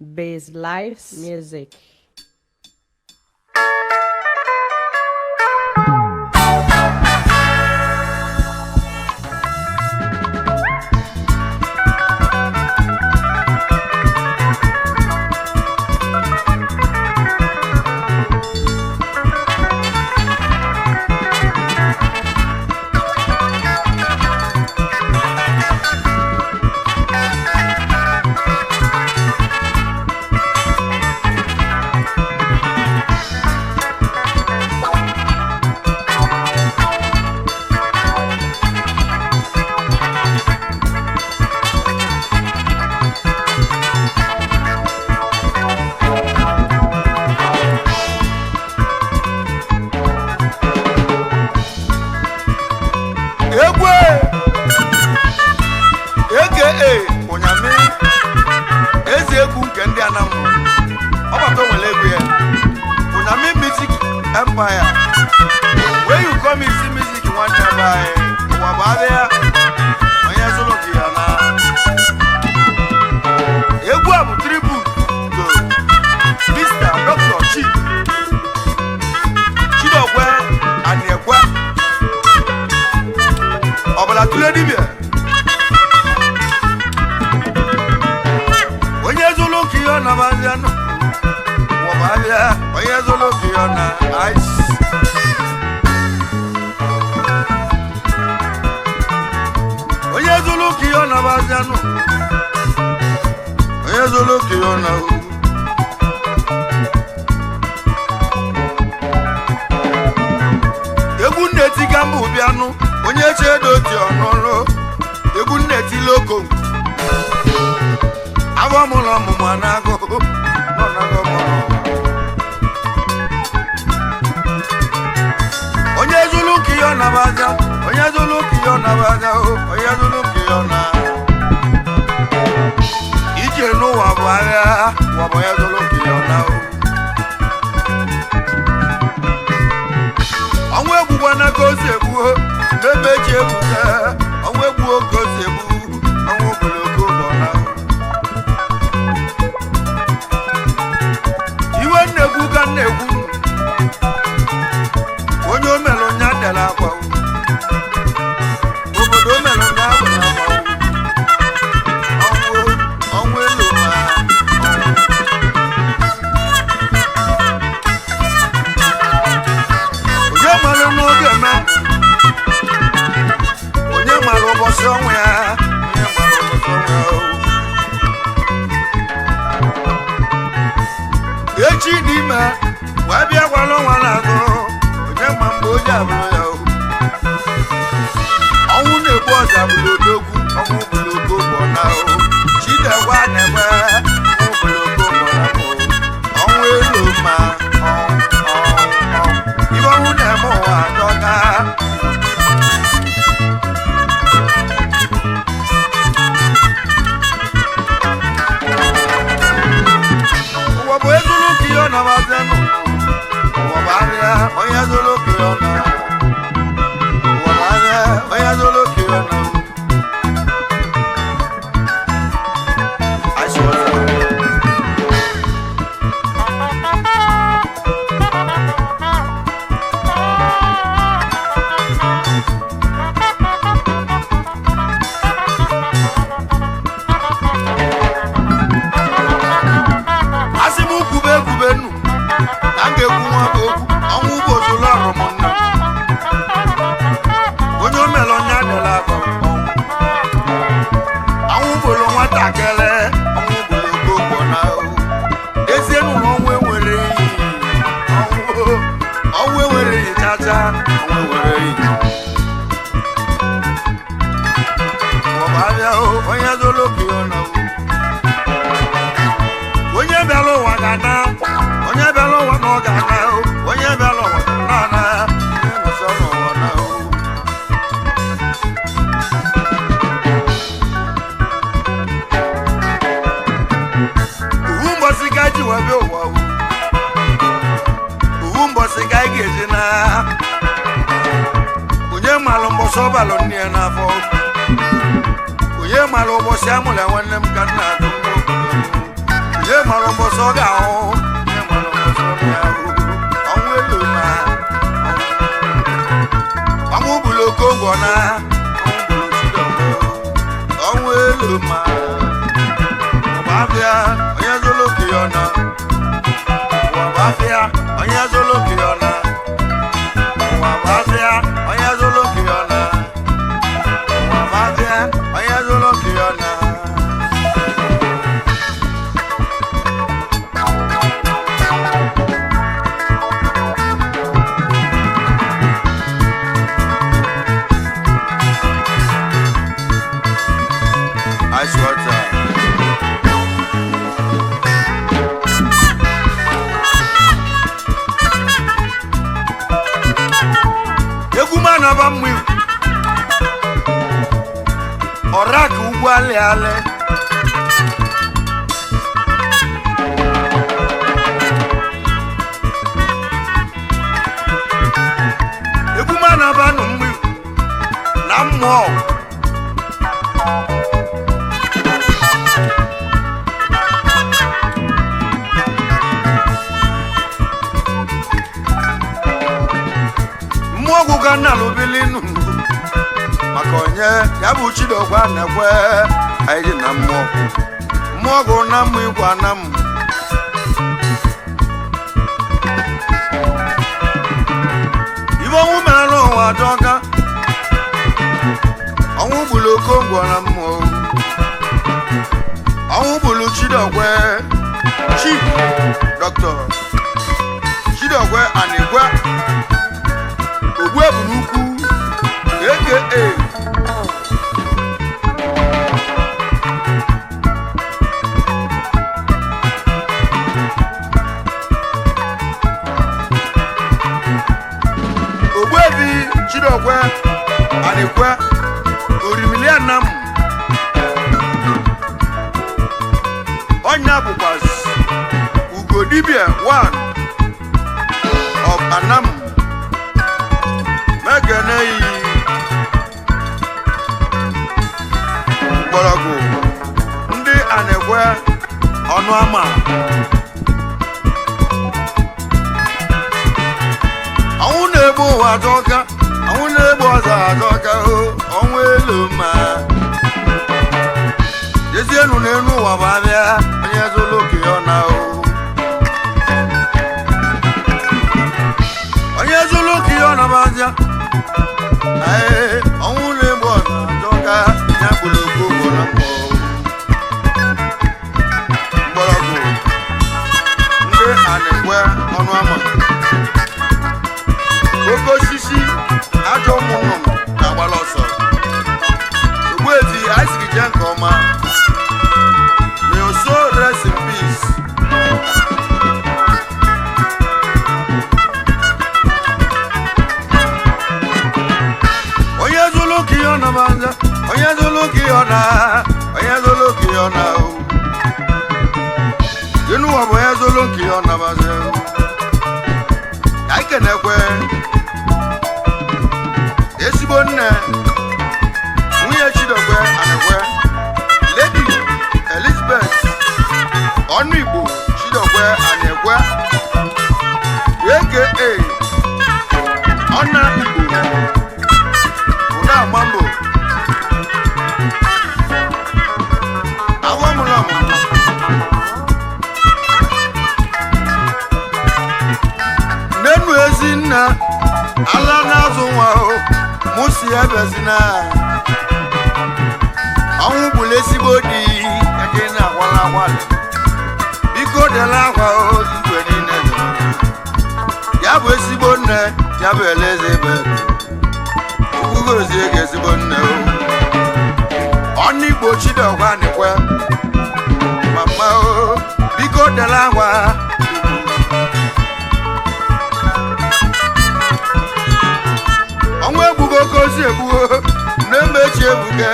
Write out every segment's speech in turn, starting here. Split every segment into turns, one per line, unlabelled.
Base Lives Music.
Empire. When you come and see music, you want to buy Wabavia. When you so lucky, you have tribute to Mr. Dr. Chi Chidokwe and Yakwa Obala Tuledibia. When you so lucky, you have Wabavia, when you so lucky, you have ice. Oye zulu kiona bazano. Oye zulu kiona. Egunne ti gambu bianu. Onye chedo ti onolo. Egunne ti loko. Awo mulo mumu anago. Monago mono. Onye zulu kiona baza, onye zulu kiona baza, onye zulu kiona. Ije no wabaya, wabaya zulu kiona. Onwe buwa na kosebu, nebeje buza, onwe buwa kosebu, onwe buloko bona. Iwe nebu ka nebu. Onyo melo nyanda la kwa obodo melo nyanda la kwa onwe lo ma onye malo no ge ma onye malo bo so nwe ya onye malo bo so nwe echi di ma wa bia kwa lo wa la go mambo jablo owu ne bo jablo dogu owu blogo bona o chide wa ne wa owu blogo bona o owu elo ma iwo hu ne mo wa doga wo bo ezulu kiyo na bazenu wo ba ya oya zulu kiona wabaya oya zulu kiona asimu kube kubenu nange kuwa boku onwu bozulu aromonna onyo melo nyade la ko awun bolo nwata kele awun bolo gbogbo na o ezienu no onwe nwere yi onwe nwere yi chacha onwe nwere yi wo ba bia o onye zolo ki ona o onye belo wa gana onye belo wa no gana o onye belo wa na na no so no na o umbo sigaji wa be wa umbo sigaji ejina onye malo mbo so balo ni na fo onye malo bo siamule wanne m kan na ye marombo soga o ye marombo soga o onwe lo ma amu bulo kongo na onwe lo ma obafia onye zolo kiona obafia onye zolo kiona obafia onye zolo kiona obafia onye zolo kiona ice water. Egumana ba mwi. Orak ugwu ale ale. Egumana ba no mwi. Na mo. Mwogu kana lobilinu makonye yabu chidogwa nekwe ayi na mwogu na mu igwa na mu ibo mu melo wa doga awun bulu kongo na mu awun bulu chidogwe chief doctor chidogwe anigwe Ogwebunuku aka Ogwebi Chidokwe Anikwe Orimilianam Onya Bukwas Ugodibia 1 of Anam Meganei Borogo Ndi Anekwe Onuama Awune ebo wadoka Awune ebo wadoka Onwelo ma Yesi enu nenu wababia Onye zoloki yona Onye zoloki yona bazia ọ̀hún lè bọ̀ àjọ́ká ní àpòlòpò gbọ́nàpọ̀ gbọ́rọ̀gbò ndị ànẹ̀kwẹ́ ọnụ àmà oke osisi ajọ ụmụnnụm na-agbala ọsọ Ogbueti aịsịrị je nke ọma may your soul rest in peace. Kiona banja, oya zolo kiona o. Yenu wabo ya zolo kiona banja. Ai kenekwe. Esibonne. Muye chidokwe anekwe. Lady Elizabeth. Onigbo chidokwe anekwe. AKA Ona Igbo. Mambo Awamulamu Nenu ezina Ala nazo wao Musi ebezina Awu bulesi bodi Yakena wala wale Biko de la wao Igwe ni nezo Yabu esibone Yabu Elizabeth Ugozi egezigbo nne o Onigbo Chidokwe Anikwe Mama o Biko dela wa Onwe egbugo kozi egbugo Na-emechi ebuge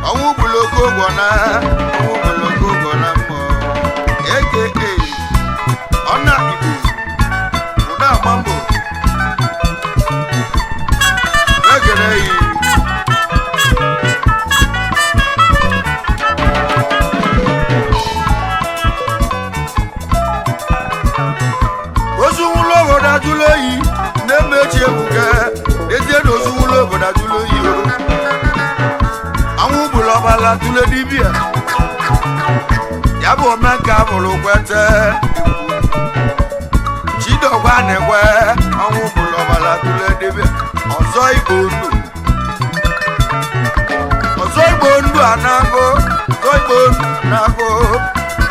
Onwe ugbuloko gwọna Onwe ugbuloko gwọna mmụọ AKA Ona Igbo Uda Mambo obodo ajụla oyi o ọnwụ gburu ọbala tụle dibịa ya bụ omenka bụrụ kwete Chidogwa na-ekwe ọnwụ gburu ọbala tụle dibịa ọzọ igbo ndụ anago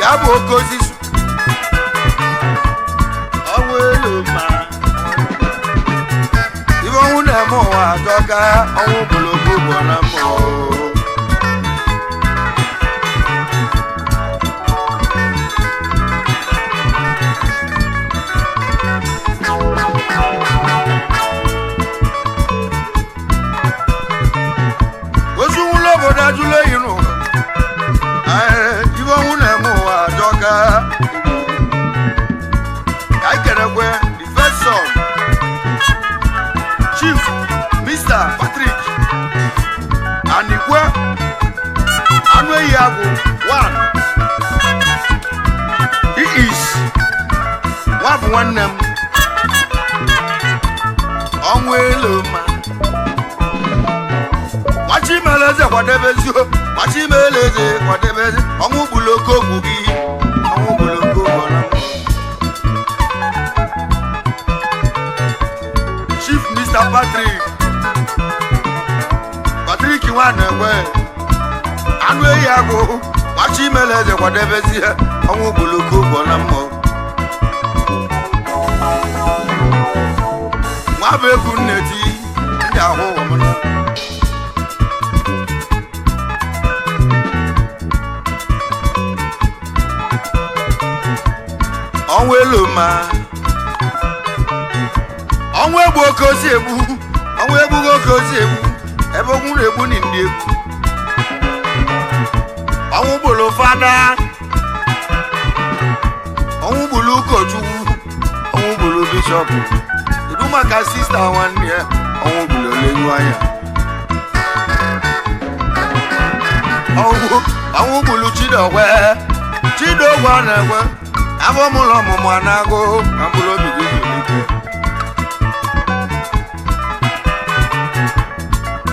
ya bụ oke osisi ọnwụ elu ma ibe ọnwụ na-eme ụwa atọka ọnwụ gbologo bụ na mmụọ ajụla oyi n'ụwa ibe ọnwụ na-eme ụwa ajọka ka anyị kerekwe the first son Chief Mr. Patrick Anikwe anụ ehi agwụ 1 he is nwabụ nwanne m ọnwụ elu ma Machimeleze kwadebezi o Machimeleze kwadebezi ọnwụ gbuloko ogwu gị ọnwụ gbuloko ọla Chief Mr. Patrick Nwanekwe anụ ehi agwụ Machimeleze kwadebezi ọnwụ gbuloko ogwu ọla mmụọ nwa bụ egwu nneti ndị ahụ ụmụna ọnwụ elu ma ọnwụ egbu oke osi egbu ọnwụ egbughị oke osi egbu ebe ogwu na-egbu ndị egwu ọnwụ gburu fada ọnwụ gburu ụkọchukwu ọnwụ gburu bishọp kedu maka sista nwanne ya ọnwụ gburu olelu anya ọnwụ gburu Chidogwa na-ekwe abụ m ụlọ ọmụmụ anago ka mkpụrụ obi gị zuru ike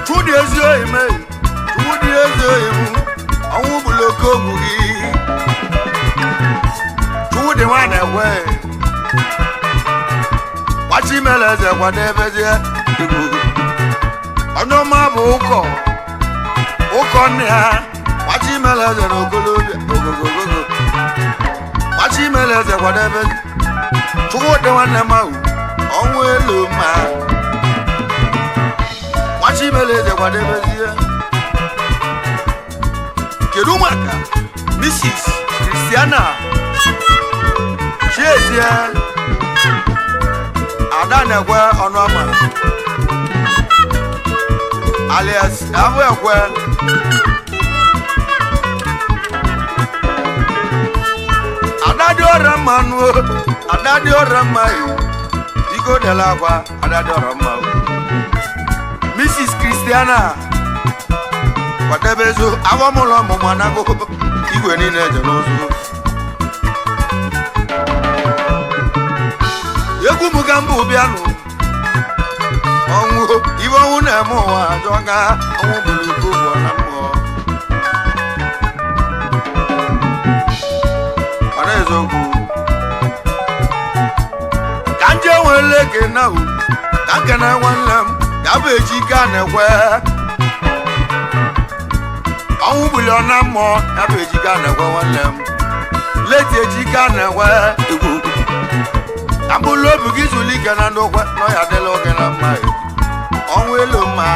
Chudi ezi oyi mee Chudi ezi oyi mụ ọnwụ gburu oke ogwu gị Chudi Nwanekwe Machimeleze kwadebezie igbo onye ọma bụ ụkọ nne ha Machimeleze na ogolobịa ogogogogo Machimeleze kwadebe Chudi nwanne m ahụ ọnwụ elu ma Machimeleze kwadebezie kedu maka Mrs. Christiana Chiezie Adanekwe Ọnụọma alias Abụekwe Adadi ọrịa mmanụ Adadi ọrịa mmanụ Iko dela akwa Adadi ọrịa mmanụ Mrs. Christiana kwadebezo abamụlọ ọmụmụ anago igwe niile eje n'ụzụ egwu m ga mba ụbịanụ ọnwụ ibe ọnwụ na-eme ụwa ajọga ọnwụ bụrụ iko ụgbọ na mmụọ ọra eziokwu ka nje nwere eke na hu ka nkene nwanne m ya bụ eji ike a na-ekwe ọnwụ bụli ọ na mmụọ ya bụ eji ike a na-ekwe nwanne m leti eji ike a na-ekwe egwu ka mbụlụ obi gị zụlụ ike na ndị okwe nọ ya dịla oge na mma ọnwụ elu mma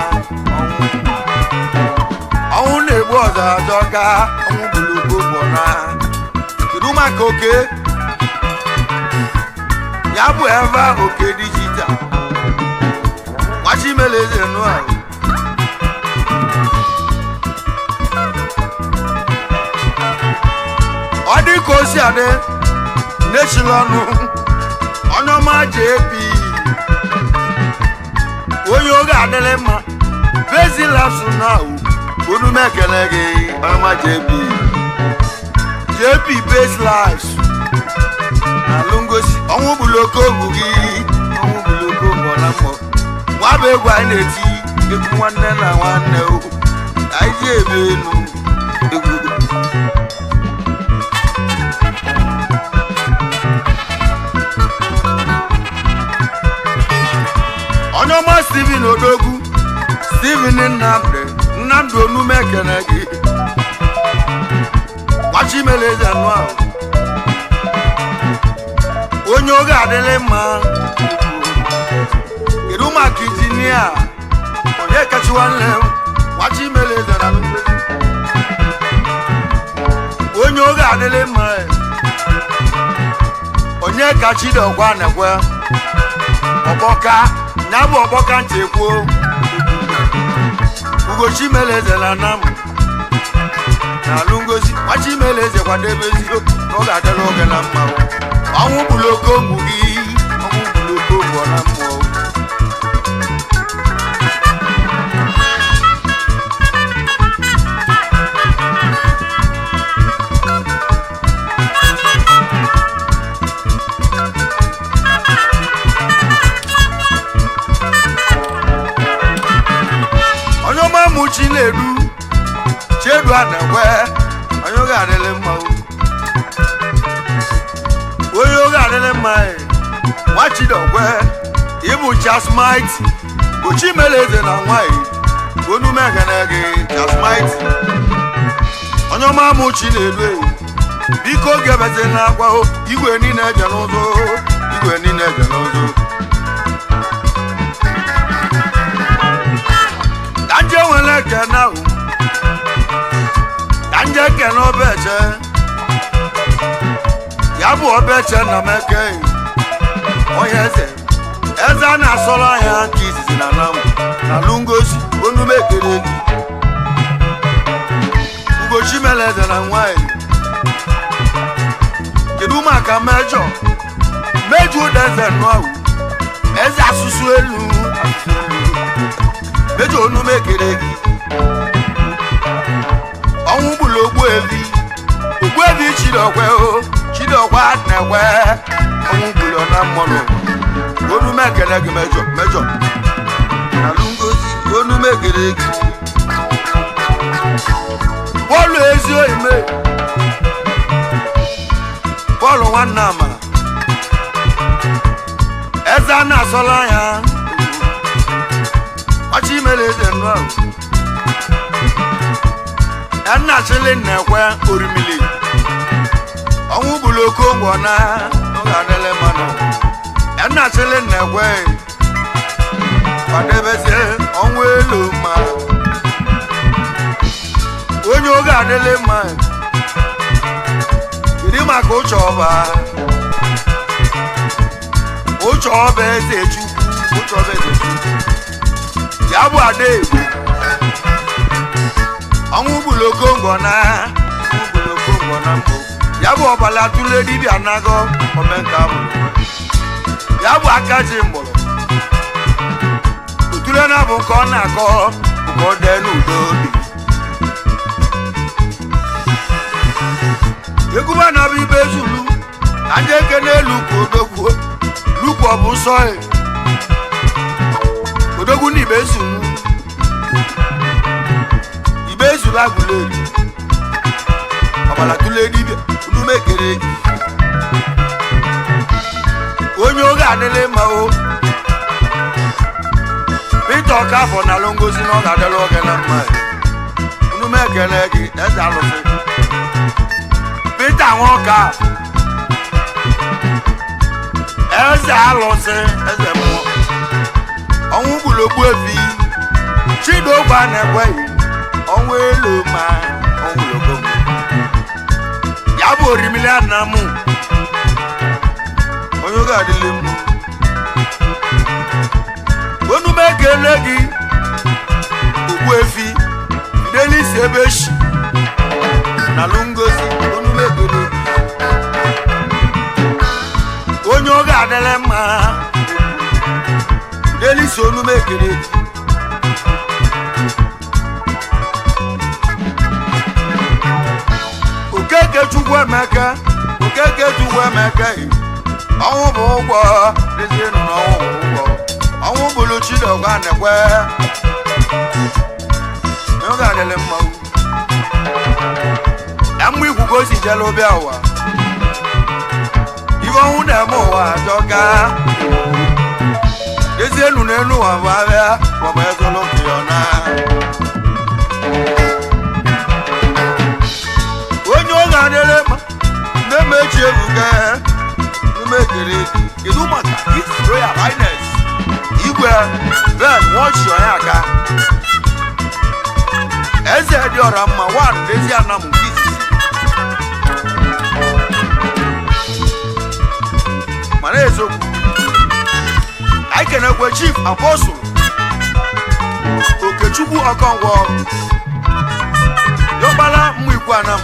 ọnwụ na-egbu ọzọ azọ ga ọnwụ bụlụ ugbo na kedu maka oke ya bụ ebe oke dijital Machimeleze nụ ahụ ọ dị ka o si adị n'echila ọnụ onye ọma JP onye oge adịrị mma bezilapsụ na unu m ekele gị ọma JP base lives na lungosi ọnwụ bụlụ oke ogwu gị ọnwụ bụlụ oke ogwu na mmụọ nwa bụ egwu anyị na-eti egwu nwanne na nwanne o anyị ji ebe enu egwu onye ọma Steven Odogwu Steven Nnamdi Onume ekene gị Wachimeleze anụ ahụ onye oge adịlị mma kedu maka injinia onye kachiwanle Wachimeleze na onye oge adịlị mma onye kachidokwa nekwe ọbọka na bụ ọbọka nchekwuo Ugochimeleze na nam na alụngozi Wachimeleze kwadebezi n'oge adịla oge na mma ọnwụ bụloko mgbu gị ọnwụ bụloko mgbu na mmụọ onye ọma mụ Chinedu Anekwe onye oge adịlị mma onye oge adịlị mma Nwachidokwe ịbụ Chasmite Ugochimeleze na nwanyị Onume ekene gị Chasmite onye ọma mụ Chinedu biko gebeze na akwa igwe niile eje n'ụzọ igwe niile eje n'ụzọ kanje nwere ekene ahụ kanje ekene obeche ya bụ obeche na meke onye eze a na-asọrọ anya nke izizi na nam na alụngozi Onume ekene gị Ugochimeleze na nwanyị kedu maka mejọ Udeze nụ ahụ eze asụsụ elu Mejọ Onume ekene gị ọnwụ gburu Ogbuevi Chidokwe na-ekwe ọnwụ gburu na mmọnụ Onume ekene gị mejọ na alụngozi Onume ekene gị Pọlụ Ezioime Pọlụ nwanne amara eze a na-asọla anya Wachimeleze nụ ahụ Nnachili na-ekwe Orimili ọnwụ bụloko ngwọ na oge adịlị mmanụ Nnachili na-ekwe kwadebezie ọnwụ elu ma onye oge adịlị mma kedu maka Ụchọba Eze Chukwu ya bụ Adaegwe ọnwụ bụloko ngwọ na mbụ ya bụ ọbala tụle dibịa nago omenka bụ ya bụ Akaji mgbọrọ otule na bụ nke ọ na-akọ nke ọ dee n'udo egwuba na bụ ibe Zulu aja ekene Lukwu ọ bụ nsọ Odogwu na ibe Zulu agụleri ọbala tụle dibịa Onume ekene gị onye oge adịlị mma Peter Okafọ na alụngozi na ọ ga-adịla oge na mma Onume ekene gị eze alụsị Peter Nwoka eze alụsị eze mmụọ ọnwụ gburu Ogbuevi Chidokwe na-ekweghị ọnwụ elu ma ọnwụ logo ya bụ Orimili Anamụ onye oge adịlị mma Onume ekene gị Ogbuevi Fidelis Ebeshi na alụngozi Onume ekene gị onye oge adịlị mma Fidelis Onume ekene gị Okeke Chukwuemeka ọnwụ bụ ụgwọ dịzie nụ n'ọnwụ bụ ụgwọ ọnwụ bụrụ Chidokwe na-ekwe no ga dele mma amu iku go si jelo bia wa ibo hu na mo wa doka ezi enu na enu wa ba bia wa ba zo lo kiona onyo ga dele mma na mechi ebuga na mekere kedu maka His Royal Highness igwe ben watch your aka eze di ora mma one dezi anamu kisi mara ezo I can go chief apostle Okechukwu Okonwo yobala mu iku anam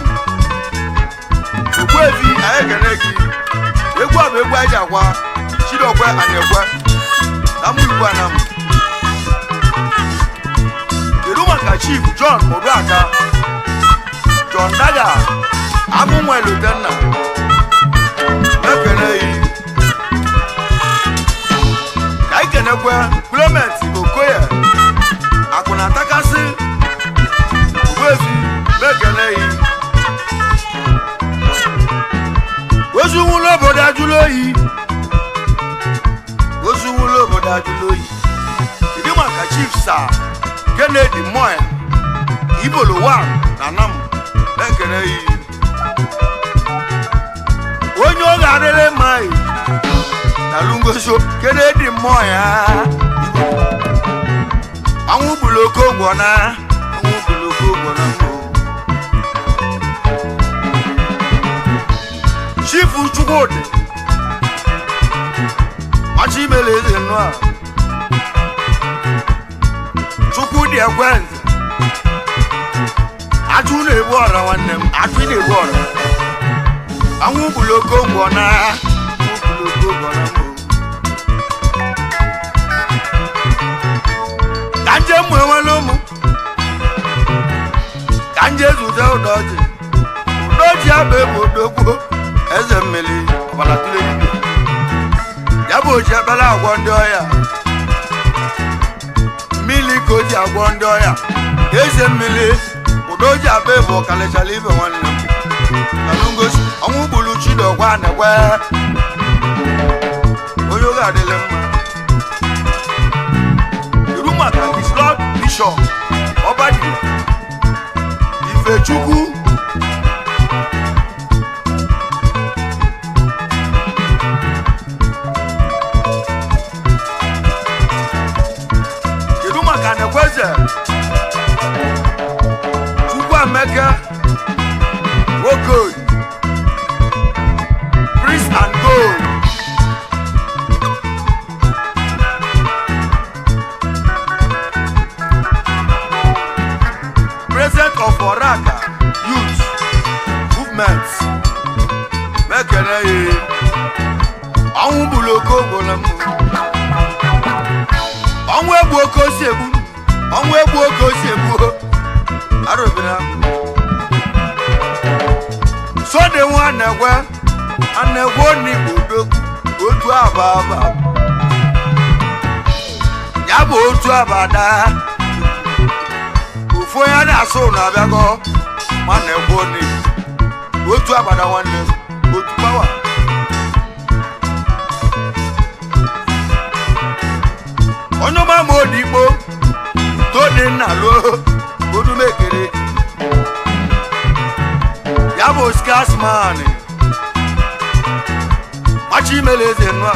ogwevi ayekeneki egwu abu egwu ajagwa chidokwe anekwe na mu iku anam Maka Chief John Oduaka John Daga Abunwe Lutenna Ekeneyi Kaikenekwe Clement Okoye Akuna Takasi Ugwefi Ekeneyi Ozuwulo Bodajuloyi Ozuwulo Bodajuloyi Idi Maka Chief Sir Kennedy Moy Ibolo wa nanam Ekeneyi Onyo garele mai Nalungo so Kennedy Moy Anwu buloko ngona Chifu Chukwudi Machi meleze noa Chukwudi ekwenze Aju na-ebu ọra nwanne m Aju na-ebu ọra Anwụ buloko ngwọna Kanje mwe nwere ụmụ Kanje zute ụdọji Ụdọji abụ ebe odogbo Eze mmiri ọbara tụrụ ebibi Ya bụ oji ebele agwọ ndị ọya Mmili ka o ji agwọ ndị ọya Eze mmiri Udoji abe bụ kalịchala ibe nwanne m Nalungosi ọnwụ gburu Chidokwa nekwe Onye oge adịle mma Iru maka His Lord Bishop Obadi Ifechukwu Iru maka nekweze Mecca, oh good, priest and gold. President of Oraka Youth Movement. Mekene, Anwu buloko golam. Anwu ebu okosebu, Anwu ebu okosebu. Arobina So de one negwa anegwo ni bodo otu ababa Ya bo otu abada Ofo ya na so na biago manegwo ni otu abada nwanne otu power Onyo ma modikpo to de na lo Odu mekere Yabo scarce man Machi meleze nwa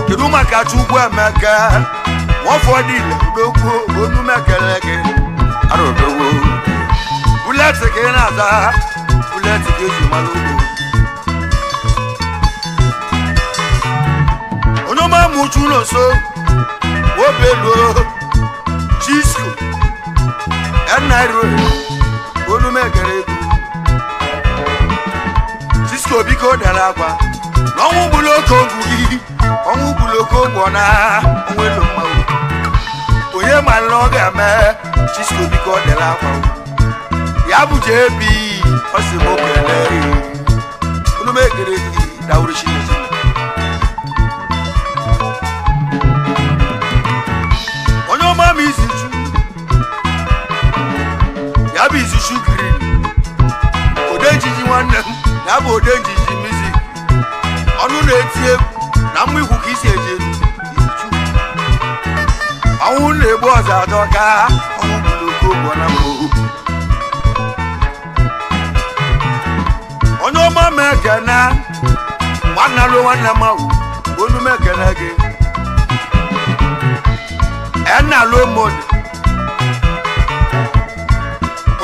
Kedu maka Chukwu Emeka Wofodi le udokwo onu mekeleke Arodowo Bullet ke na za Bullet ke ji malugo Ono ma muchu no so Wobelo Chisco Ennairo Onu megere Chisco biko delagwa N'onwu buloko ngugi Onwu buloko ngwona Onwelo mmawu Onye malo ga-eme Chisco biko delagwa Ya bụ JB Osimo kele Onu megere Dauri Chinezi ya bụ ode njiji music ọnụ na-eti egwu na mma ikwu ka isi eje ọnwụ na-egbu ọzọ adọka ọnwụ bụrụ okogbo na mgbo onye ọma mekene nwanna lụ nwanne m ahụ onu mekene gị ẹnna ló mọdù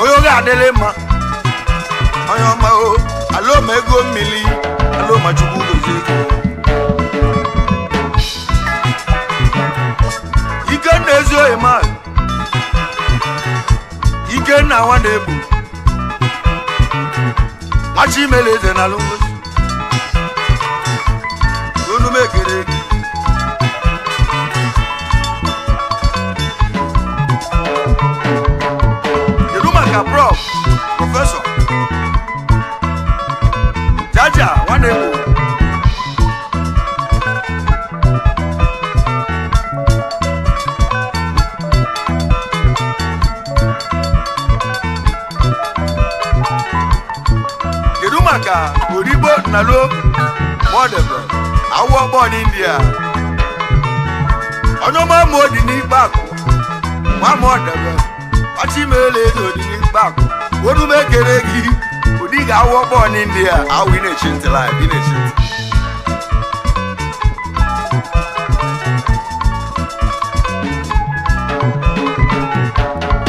onye oge adịlị mma onye ọma o aloma ego mmiri aloma chukwu gozi ike na ezi oyi ma ike na nwa na-ebu machi imele eze na alụmgozi onu mekere gị prof professor jaja wanebo kedu maka oribo nalo modebe awo born India onoma modi ni baku wa modebe ati mele do di back wodu mekere gi odi ga wo born India awi na chinti live in a chinti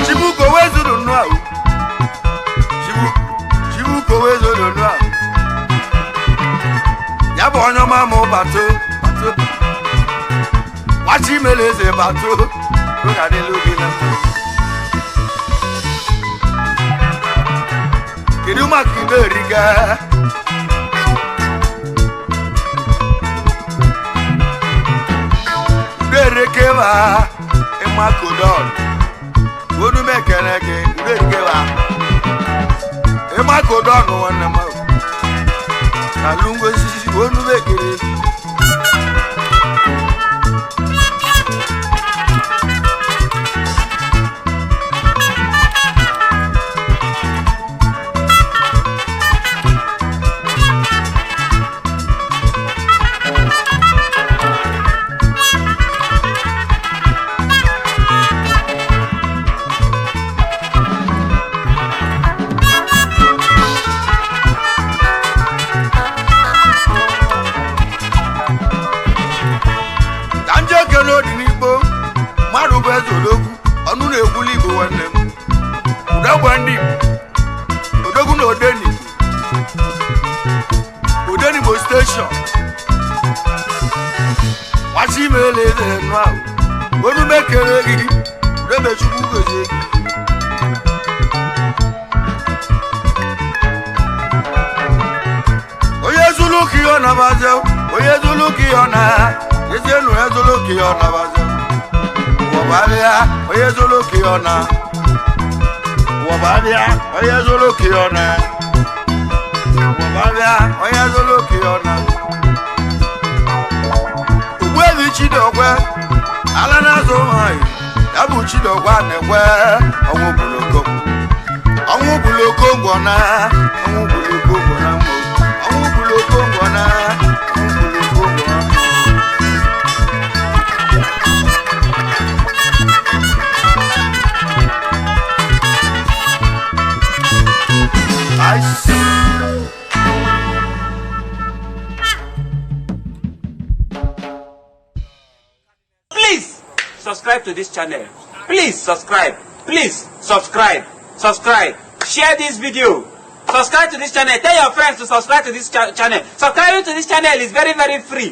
chibuko wezuru no awu chibuko wezuru no awu ya bo onyo ma mo bato ati mele ze bato ko ga de lobi na kedu maka iberiga uderekeba ịmakodon onu mekere gị uderekeba ịmakodon nwanne m na lungozi onu mekere gị ọnụ na-egwuli igbo nwanne m udagwa ndị odogwu na odenigbo station wachi imele eze nụ ahụ onu mekere gị udebechukwu gozie gị onye zulu ka ihe ọ nabazie onye zulu ka ihe ọ na ezienu ezulu ka ihe ọ nabazie wababia oye zolo kiona wababia oye zolo kiona wababia oye zolo kiona ugwebi chidokwe ala nazo mai yabu chidokwa nekwe onwu buloko ngona onwu buloko ngona mo onwu buloko ngona
Please subscribe to this channel. Please subscribe. Please subscribe. Share this video. Subscribe to this channel. Tell your friends to subscribe to this channel. Subscribing to this channel is very, very free.